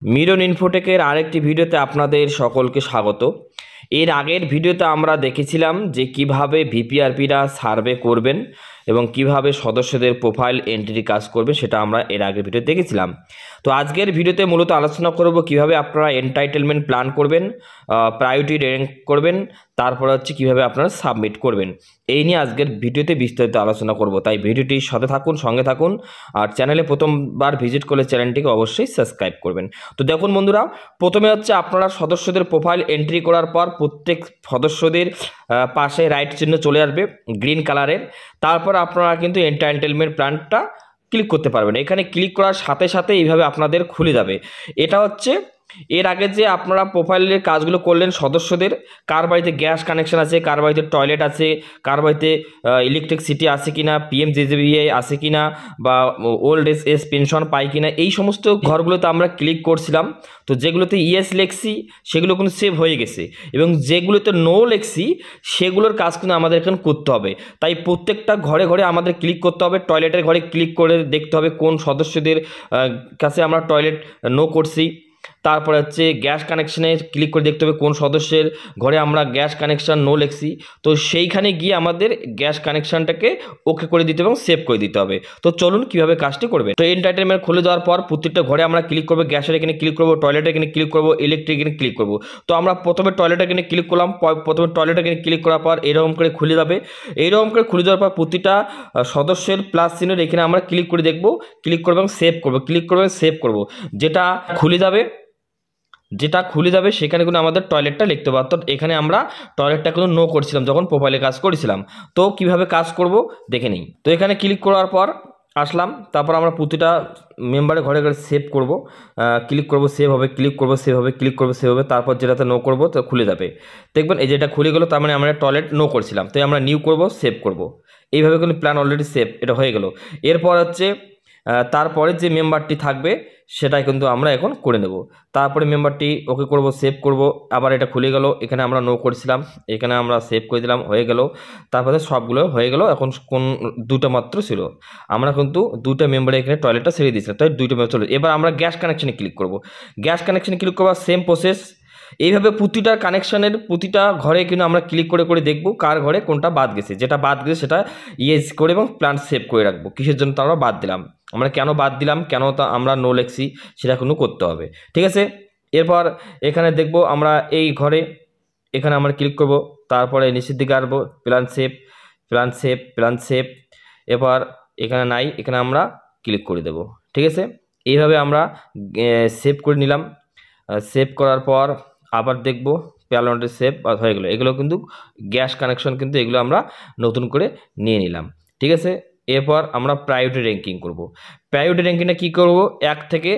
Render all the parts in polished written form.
মিরন ইনফোটেকের আরেকটি ভিডিওতে আপনাদের সকলকে স্বাগত। এর আগের ভিডিওতে আমরা দেখেছিলাম যে কিভাবে ভিপিআরপিরা সার্ভে করবেন এবং কিভাবে সদস্যদের প্রোফাইল এন্ট্রি কাজ করবে, সেটা আমরা এর আগের ভিডিওতে দেখেছিলাম। তো আজকের ভিডিওতে মূলত আলোচনা করব কিভাবে আপনারা এন্টাইটেলমেন্ট প্ল্যান করবেন, প্রায়োরিটি র্যাঙ্ক করবেন, তারপর হচ্ছে কিভাবে আপনারা সাবমিট করবেন। এই নিয়ে আজকের ভিডিওতে বিস্তারিত আলোচনা করব, তাই ভিডিওটির সাথে থাকুন, সঙ্গে থাকুন। আর চ্যানেলে প্রথমবার ভিজিট করলে চ্যানেলটিকে অবশ্যই সাবস্ক্রাইব করবেন। তো দেখুন বন্ধুরা, প্রথমে হচ্ছে আপনারা সদস্যদের প্রোফাইল এন্ট্রি করার পর প্রত্যেক সদস্যদের পাশে রাইট চিহ্ন চলে আসবে গ্রিন কালারের। তারপর আপনারা কিন্তু এন্টাইটেলমেন্ট প্ল্যানটা ক্লিক করতে পারবেন। এখানে ক্লিক করার সাথে সাথে এইভাবে আপনাদের খুলে যাবে। এটা হচ্ছে এর আগে যে আপনারা প্রোফাইলের কাজগুলো করলেন, সদস্যদের কার বাড়িতে গ্যাস কানেকশন আছে, কার বাড়িতে টয়লেট আছে, কার বাড়িতে ইলেকট্রিসিটি আছে কিনা, পিএমজেজেবিআই আছে কিনা, বা ওল্ড এজ পেনশন পাই কিনা, এই সমস্ত ঘরগুলোতে আমরা ক্লিক করছিলাম। তো যেগুলোতে ইয়েস লেখছি সেগুলো কিন্তু সেভ হয়ে গেছে, এবং যেগুলোতে নো লেখছি সেগুলোর কাজ কিন্তু আমাদের এখানে করতে হবে। তাই প্রত্যেকটা ঘরে ঘরে আমাদের ক্লিক করতে হবে। টয়লেটের ঘরে ক্লিক করে দেখতে হবে কোন সদস্যদের কাছে আমরা টয়লেট নো করছি। তারপরে হচ্ছে গ্যাস কানেকশানে ক্লিক করে দেখতে হবে কোন সদস্যের ঘরে আমরা গ্যাস কানেকশান নো লেখছি। তো সেইখানে গিয়ে আমাদের গ্যাস কানেকশানটাকে ওকে করে দিতে এবং সেভ করে দিতে হবে। তো চলুন কীভাবে কাজটি করবে। তো এন্টারটেনমেন্ট খুলে দেওয়ার পর প্রত্যেকটা ঘরে আমরা ক্লিক করবো, গ্যাসের এখানে ক্লিক করবো, টয়লেটের এখানে ক্লিক করবো, ইলেকট্রিক এখানে ক্লিক করবো। তো আমরা প্রথমে টয়লেটের এখানে ক্লিক করলাম। প্রথমে টয়লেটের এখানে ক্লিক করার পর এরকম করে খুলে যাবে। এইরকম করে খুলে যাওয়ার পর প্রতিটা সদস্যের প্লাস চিহ্নের এখানে আমরা ক্লিক করে দেখবো, ক্লিক করবো এবং সেভ করবো, ক্লিক করবো সেভ করবো। যেটা খুলে যাবে সেখানে কিন্তু আমাদের টয়লেটটা লিখতে হবে। অর্থাৎ এখানে আমরা টয়লেটটা কিন্তু নো করছিলাম যখন প্রোফাইলে কাজ করেছিলাম। তো কিভাবে কাজ করব দেখে নিই। তো এখানে ক্লিক করার পর আসলাম, তারপর আমরা প্রতিটা মেম্বারে ঘরে ঘরে সেভ করব, ক্লিক করব সেভ হবে, ক্লিক করব সেভ হবে, ক্লিক করব সেভ হবে। তারপর যেটাতে নো করব তো খুলে যাবে। দেখবেন এই যেটা খুলে গেলো, তার মানে আমরা টয়লেট নো করছিলাম। তো আমরা নিউ করব, সেভ করব। এইভাবে কিন্তু প্ল্যান অলরেডি সেভ, এটা হয়ে গেল। এরপর হচ্ছে তারপরে যে মেম্বারটি থাকবে সেটাই কিন্তু আমরা এখন করে নেব। তারপরে মেম্বারটি ওকে করব, সেভ করব। আবার এটা খুলে গেল, এখানে আমরা নো করেছিলাম, এখানে আমরা সেভ করে দিলাম, হয়ে গেল। তারপরে সবগুলো হয়ে গেল। এখন কোন দুটো মাত্র ছিল, আমরা কিন্তু দুটো মেম্বারে এখানে টয়লেটটা ছেড়ে দিয়েছিলাম, তাই দুটো মেম্বার চলে। এবার আমরা গ্যাস কানেকশানে ক্লিক করব। গ্যাস কানেকশানে ক্লিক করবার সেম প্রসেস। এইভাবে প্রতিটা কানেকশানের প্রতিটা ঘরে কিন্তু আমরা ক্লিক করে করে দেখব কার ঘরে কোনটা বাদ গেছে। যেটা বাদ গেছে সেটা ইয়েস করে এবং প্ল্যান সেভ করে রাখবো। কিসের জন্য তা আমরা বাদ দিলাম, আমরা কেন বাদ দিলাম, কেন তা আমরা নো লেখছি সেটা কিন্তু করতে হবে, ঠিক আছে। এরপর এখানে দেখব আমরা এই ঘরে, এখানে আমরা ক্লিক করব, তারপরে নিচের দিকে আসবো, plan save, plan save, plan save. এবার এখানে নাই, এখানে আমরা ক্লিক করে দেব, ঠিক আছে। এইভাবে আমরা সেভ করে নিলাম। সেভ করার পর আবার দেখব প্যালনটে সেভ হয়ে গেলো। এগুলো কিন্তু গ্যাস কানেকশন, কিন্তু এগুলো আমরা নতুন করে নিয়ে নিলাম, ঠিক আছে। এরপর আমরা প্রায়োরিটি র্যাঙ্কিং করব। প্রায়োরিটি র্যাঙ্কিংটা কী করব, 1 থেকে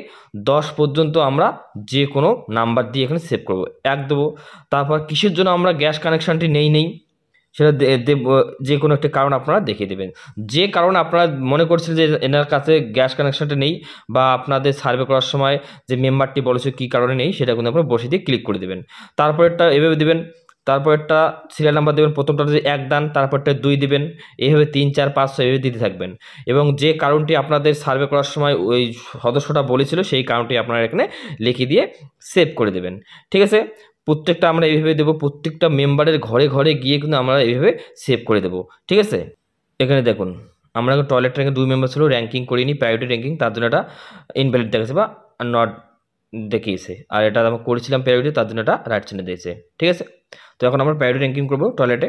10 পর্যন্ত আমরা যে কোনো নাম্বার দিয়ে এখানে সেভ করব। 1 দেবো। তারপর কিসের জন্য আমরা গ্যাস কানেকশানটি নেই সেটা যে কোনো একটা কারণ আপনারা দেখিয়ে দেবেন। যে কারণ আপনারা মনে করছেন যে এনার কাছে গ্যাস কানেকশানটা নেই, বা আপনাদের সার্ভে করার সময় যে মেম্বারটি বলেছে কী কারণে নেই, সেটা কিন্তু আপনারা বসে দিয়ে ক্লিক করে দেবেন। তারপরেরটা এভাবে দেবেন, তারপরেরটা সিরিয়াল নাম্বার দেবেন। প্রথমটা যদি 1 দেন, তারপরটা 2 দেবেন, এইভাবে 3, 4, 5, 6 এভাবে দিতে থাকবেন। এবং যে কারণটি আপনাদের সার্ভে করার সময় ওই সদস্যটা বলেছিল সেই কারণটি আপনারা এখানে লিখে দিয়ে সেভ করে দেবেন, ঠিক আছে। প্রত্যেকটা আমরা এইভাবে দেবো, প্রত্যেকটা মেম্বারের ঘরে ঘরে গিয়ে কিন্তু আমরা এইভাবে সেভ করে দেবো, ঠিক আছে। এখানে দেখুন আমরা টয়লেট র্যাঙ্কে 2 মেম্বার ছিল, র্যাঙ্কিং করিনি, প্রায়োরিটি র্যাঙ্কিং, তার জন্য এটা ইনভ্যালিড দেখাচ্ছে বা নট দেখিয়েছে। আর এটা আমরা করেছিলাম প্রায়োরিটি, তার জন্য এটা রাইট চিহ্ন দিয়েছে, ঠিক আছে। তো এখন আমরা প্রায়োরিটি র্যাঙ্কিং করবো টয়লেটে।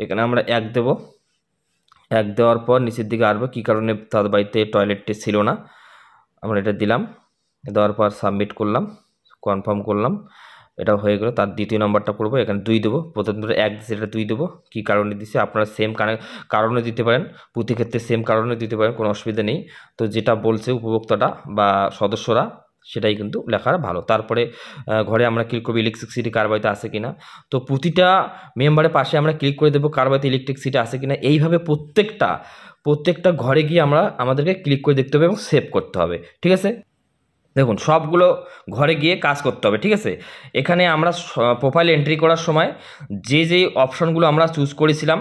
এখানে আমরা 1 দেবো। 1 দেওয়ার পর নিচের দিকে আসবো, কী কারণে তার বাড়িতে টয়লেটটি ছিল না, আমরা এটা দিলাম। দেওয়ার পর সাবমিট করলাম, কনফার্ম করলাম, এটা হয়ে গেল। তার দ্বিতীয় নাম্বারটা করবো, এখানে 2 দেবো। প্রথম 1 দিচ্ছে, এটা 2 দেবো। কী কারণে দিচ্ছে আপনারা সেম কারণে দিতে পারেন, প্রতি ক্ষেত্রে সেম কারণে দিতে পারেন, কোনো অসুবিধা নেই। তো যেটা বলছে উপভোক্তাটা বা সদস্যরা সেটাই কিন্তু লেখার ভালো। তারপরে ঘরে আমরা ক্লিক করবো ইলেকট্রিসিটি কার বাড়িতে আছে কিনা। তো প্রতিটা মেম্বারের পাশে আমরা ক্লিক করে দেবো কার বাড়িতে ইলেকট্রিসিটি আছে কিনা। এইভাবে প্রত্যেকটা ঘরে গিয়ে আমাদেরকে ক্লিক করে দেখতে হবে এবং সেভ করতে হবে, ঠিক আছে। দেখুন সবগুলো ঘরে গিয়ে কাজ করতে হবে, ঠিক আছে। এখানে আমরা প্রোফাইল এন্ট্রি করার সময় যে অপশনগুলো আমরা চুজ করেছিলাম,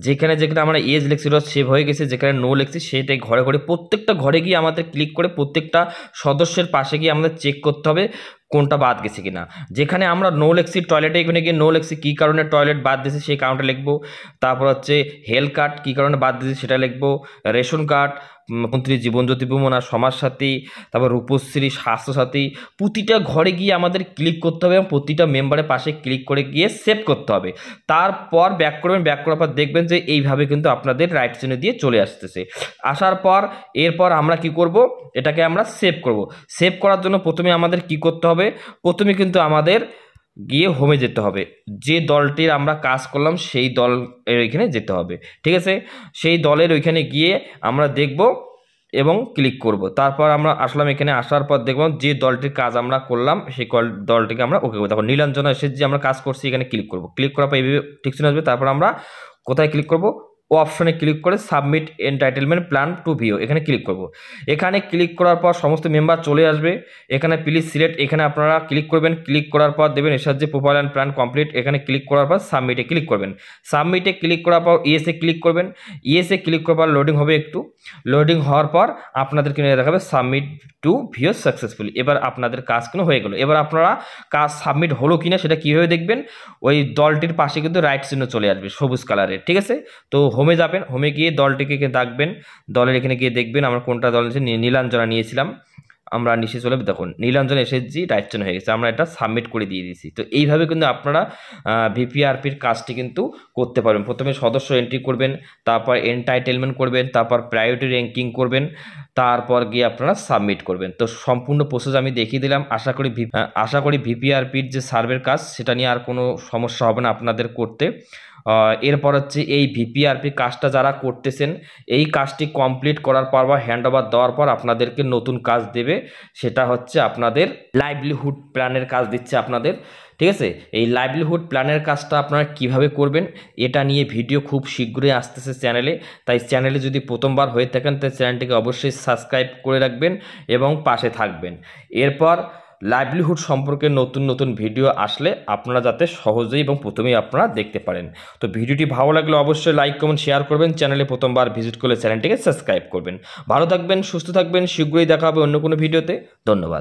যেখানে যেখানে আমরা এজ লিখছিল সেভ হয়ে গেছে, যেখানে নো লিখছি সেটাই ঘরে ঘরে প্রত্যেকটা ঘরে গিয়ে আমাদের ক্লিক করে প্রত্যেকটা সদস্যের পাশে গিয়ে আমাদের চেক করতে হবে কোনটা বাদ গেছে কিনা। যেখানে আমরা নো লিখছি টয়লেটে, এখানে গিয়ে নো লিখছি কী কারণে টয়লেট বাদ দিয়েছে সেই কারণটা লিখবো। তারপর হচ্ছে হেলথ কার্ড কী কারণে বাদ দিয়েছে সেটা লিখবো। রেশন কার্ড, মুখ্যমন্ত্রী জীবনজ্যোতি বীমা, সমাজসাথী, তারপর রূপশ্রী, স্বাস্থ্যসাথী, প্রতিটা ঘরে গিয়ে আমাদের ক্লিক করতে হবে এবং প্রতিটা মেম্বারের পাশে ক্লিক করে গিয়ে সেভ করতে হবে। তারপর ব্যাক করবেন, ব্যাক করার পর দেখবেন যে এইভাবে কিন্তু আপনাদের রাইট চিহ্ন দিয়ে চলে আসতেছে। আসার পর এরপর আমরা কি করব, এটাকে আমরা সেভ করব। সেভ করার জন্য প্রথমে আমাদের কি করতে হবে, প্রথমে কিন্তু আমাদের গিয়ে হোমে যেতে হবে, যে দলটির আমরা কাজ করলাম সেই দল ওইখানে যেতে হবে, ঠিক আছে। সেই দলের ওইখানে গিয়ে আমরা দেখব এবং ক্লিক করব। তারপর আমরা আসলাম, এখানে আসার পর দেখব যে দলটির কাজ আমরা করলাম সেই দলটিকে আমরা ওকে করবো। দেখো নীলাঞ্জনা এসে যে আমরা কাজ করছি এখানে ক্লিক করব। ক্লিক করার পর এইভাবে ঠিক চলে আসবে। তারপর আমরা কোথায় ক্লিক করব, ও অপশনে ক্লিক করে submit entitlement plan two view এখানে ক্লিক করব। এখানে ক্লিক করার পর সমস্ত মেম্বার চলে আসবে। এখানে প্লিজ সিলেক্ট, এখানে আপনারা ক্লিক করবেন। ক্লিক করার পর দেবেন এর সাহায্যে প্রোফাইল অ্যান্ড প্ল্যান কমপ্লিট। এখানে ক্লিক করার পর সাবমিটে ক্লিক করবেন। সাবমিটে ক্লিক করার পর ইয়েসে ক্লিক করবেন। ইয়েসে ক্লিক করার পর লোডিং হবে, একটু লোডিং হওয়ার পর আপনাদের কিনে দেখাবে সাবমিট টু ভিউ সাকসেসফুলি। এবার আপনাদের কাজ কিন্তু হয়ে গেল। এবার আপনারা কাজ সাবমিট হলো কিনা সেটা কীভাবে দেখবেন, ওই দলটির পাশে কিন্তু রাইট চিহ্ন চলে আসবে সবুজ কালারের, ঠিক আছে। তো হোমে যাবেন, হোমে গিয়ে দলটিকে ডাকবেন, দলের এখানে গিয়ে দেখবেন আমরা কোনটা দল নিয়েছি, নীলাঞ্জনা নিয়েছিলাম। আমরা নিচে চলে দেখুন নীলাঞ্জনা এসএসজি রাইট চিহ্ন হয়ে গেছে, আমরা এটা সাবমিট করে দিয়ে দিয়েছি। তো এইভাবে কিন্তু আপনারা ভিপিআরপির কাজটি কিন্তু করতে পারবেন। প্রথমে সদস্য এন্ট্রি করবেন, তারপর এনটাইটেলমেন্ট করবেন, তারপর প্রায়োরিটি র্যাঙ্কিং করবেন, তারপর গিয়ে আপনারা সাবমিট করবেন। তো সম্পূর্ণ প্রসেস আমি দেখিয়ে দিলাম। আশা করি ভিপিআরপির যে সার্ভের কাজ সেটা নিয়ে আর কোনো সমস্যা হবে না আপনাদের করতে। এরপর হচ্ছে এই ভিপিআরপি কাজটা যারা করতেছেন, এই কাজটি কমপ্লিট করার পর বা হ্যান্ড ওভার দেওয়ার পর আপনাদেরকে নতুন কাজ দেবে, সেটা হচ্ছে আপনাদের লাইভলিহুড প্ল্যানের কাজ দিচ্ছে আপনাদের, ঠিক আছে। এই লাইভলিহুড প্ল্যানের কাজটা আপনারা কিভাবে করবেন এটা নিয়ে ভিডিও খুব শীঘ্রই আসতেছে চ্যানেলে। তাই চ্যানেলে যদি প্রথমবার হয়ে থাকেন তাই চ্যানেলটিকে অবশ্যই সাবস্ক্রাইব করে রাখবেন এবং পাশে থাকবেন। এরপর লাইভলিহুড সম্পর্কে নতুন নতুন ভিডিও আসলে আপনারা যাতে সহজেই এবং প্রথমেই আপনারা দেখতে পারেন। তো ভিডিওটি ভালো লাগলে অবশ্যই লাইক কমেন্ট শেয়ার করবেন, চ্যানেলে প্রথমবার ভিজিট করলে চ্যানেলটিকে সাবস্ক্রাইব করবেন। ভালো থাকবেন, সুস্থ থাকবেন, শীঘ্রই দেখা হবে অন্য কোনো ভিডিওতে। ধন্যবাদ।